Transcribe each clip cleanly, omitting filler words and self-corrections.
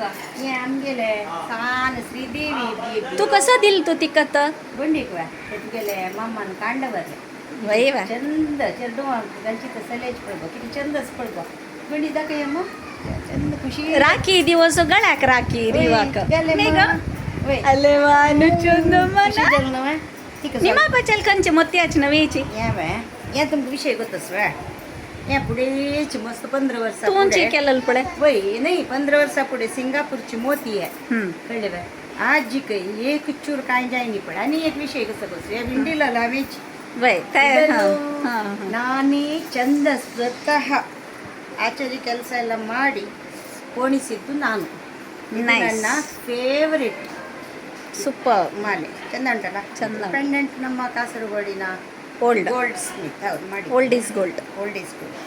ये आमगेले सान श्रीदेवी तू कसं दिल तू तिकत गुंडीक वा तेतगेले मम्मान कांड बरले वय वा चंद चेडू गंची सलेज पडबो किती चंदच पडबो गुंडी दाखयಮ್ಮ चंद खुशी राखी दिवस गळ्याक राखी रिवाक गेले नाही मग. ग वय अले वा नुचंद खुशी मना जगलं वा ठीक आहे निमा बचल कंचे मोत्याच नवेची या वा या तुमका विषय गोतस वा या पुढेच मस्त 15 वर्षा तूंची केलल पडे वय नाही 15 वर्षा पुढे सिंगापूरची मोती आहे हम्म कळले बाय आज जी काही एक चूर काय जायनी पण आणि एक विषय कसं कसं या विंडीला लावायची वय काय ಇದನ್ನು ಹಾ ನಾನೇ ಚಂದ ಸ್ವತಃ ಆಚಾರ್ಯ ಕೆಲಸ ಎಲ್ಲ ಮಾಡಿ ಪೋಣಿಸಿದ್ದು ನಾನು ಇದು Nice. ನನ್ನ ಫೇವರಿಟ್ ಸೂಪರ್ ಮಾಲೆ ಚಂದ ಉಂಟಲ್ಲ ಚಂದ. ಪೆಂಡೆಂಟ್ ನಮ್ಮ ಕಾಸರಗೋಡಿನ ಓಲ್ಡ್ ಗೋಲ್ಡ್ ಸ್ಮಿತ್ ಹೌದು ಮಾಡಿ old is gold old is gold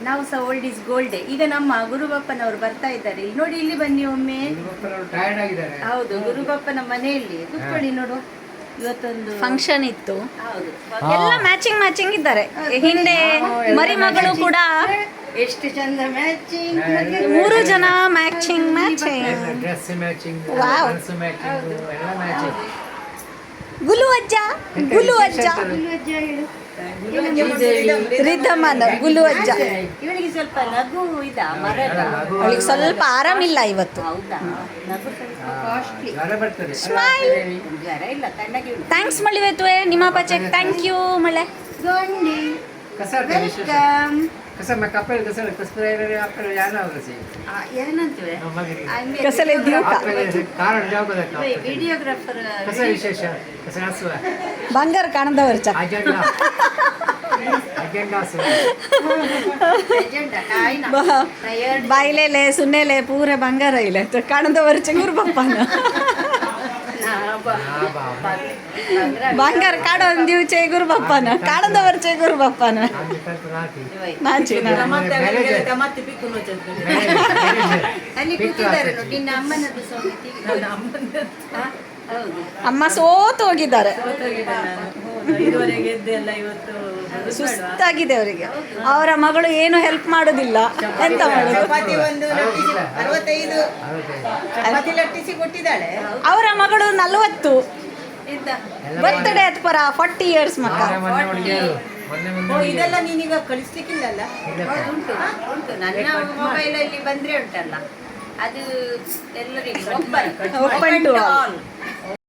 ನಾವು ಸಹ ಓಲ್ಡ್ ಈಸ್ ಗೋಲ್ಡ್ ಈಗ ನಮ್ಮ ಗುರುಬಪ್ಪನವರು ಬರ್ತಾ ಇದ್ದಾರೆ ಇಲ್ಲಿ ನೋಡಿ ಇಲ್ಲಿ ಬನ್ನಿ ಒಮ್ಮೆ ಟೈರ್ಡ್ ಆಗಿದ್ದಾರೆ. ಹೌದು ಗುರುಬಪ್ಪನ ಮನೆಯಲ್ಲಿ ಕೂತ್ಕೊಳ್ಳಿ ನೋಡು ಇವತ್ತೊಂದು ಫಂಕ್ಷನ್ ಇತ್ತು ಹೌದು ಎಲ್ಲ ಮ್ಯಾಚಿಂಗ್ ಇದ್ದಾರೆ ಹಿಂದೆ ಮರಿಮಗಳು ಕೂಡ ಎಷ್ಟು ಚಂದ ಮ್ಯಾಚಿಂಗ್ ಮೂರು ಜನ ಮ್ಯಾಚಿಂಗ್ ಡ್ರೆಸ್ ಮ್ಯಾಚಿಂಗ್, Wow. ಮನಸ್ಸು ಮ್ಯಾಚಿಂಗ್, ಎಲ್ಲ ಮ್ಯಾಚಿಂಗ್. ಗುಲು ಅಜ್ಜ ರಿಧಮನ ಗುಲು ಅಜ್ಜ ಇವಳಿಗೆ ಸ್ವಲ್ಪ ನಗು ಇದ ಮರದ ಅವಳಿಗೆ ಸ್ವಲ್ಪ ಆರಾಮಿಲ್ಲ ಇವತ್ತು ಹೌದಾ ನಗು ಸ್ವಲ್ಪ ಕಾಸ್ಟ್ಲಿ ಜ್ವರ ಬರ್ತದೆ. Smile. ಜ್ವರ ಇಲ್ಲ ತಣ್ಣಗೆ ಉಂಟು ಥ್ಯಾಂಕ್ಸ್ ಮಳಿವೆತ್ವೆ ನಿಮ್ಮ ಪಚಕ್ ಥ್ಯಾಂಕ್ ಯು ಮಳೆ ಗೊಂಡಿ कसं ते विशेष? ವೆಲ್ಕಮ್ कसं मग आपल्याला कसं राहिलं आपल्याला यायला कसे ಏನಂತೀವಿ ಕಸಲೆ ಇದ್ದೀವಿ आपल्याला कारण द्यावं का ವಿಡಿಯೋಗ್ರಾಫರ್ कसं विशेष कसं असं ಬಂಗಾರ ಕಾಣದವರ್ಚ अजेंडा असं ಬಾಯ್ಲೆಲೆ ಸುನ್ನೆಲೆ ಪೂರ ಬಂಗಾರ ಇಲ್ಲ ಕಾಣದವರ್ಚ ಗುರು ಬಪ್ಪನ ಬಂಗಾರ ಕಾಡೋ ಒಂದು ದಿವಚೆ ಗುರು ಬಪ್ಪನ ಕಾಣದವರ್ಚೆ ಗುರು ಬಪ್ಪನ ನಾಚಿ ಅಲ್ಲಿ ಕೂತಿದ್ದಾರೆ ನೋಡಿ ನಿನ್ನ ಅಮ್ಮನದ್ದು ಸಮಿತಿ ಹೌದು ಅಮ್ಮ ಸೋತು ಹೋಗಿದ್ದಾರೆ ಇದುವರೆಗೆದ್ದೆಲ್ಲ ಇವತ್ತು ಸುಸ್ತಾಗಿದೆ ಅವರಿಗೆ ಅವರ ಮಗಳು ಏನು ಹೆಲ್ಪ್ ಮಾಡೋದಿಲ್ಲ ಎಂತ ಮಾಡೋದು ಚಪಾತಿ ಒಂದು ಲಟ್ಟಿಸಿ 65 ಚಪಾತಿ ಲಟ್ಟಿಸಿ ಕೊಟ್ಟಿದ್ದಾಳೆ. ಅವರ ಮಗಳು 40 ಎಂತ ಬರ್ತ್ಡೇ ಅತ್ ಪರ 40 ಇಯರ್ಸ್ ಮಕ್ಕ ಓ ಇದೆಲ್ಲ ನೀನೀಗ ಕಳಿಸ್ಲಿಕ್ಕಿಲ್ಲಲ್ಲ? ಉಂಟು ಉಂಟು ನನ್ನ ಮೊಬೈಲಲ್ಲಿ ಬಂದ್ರೆ ಉಂಟಲ್ಲ ಅದು ಎಲ್ಲರಿಗೂ Open to all.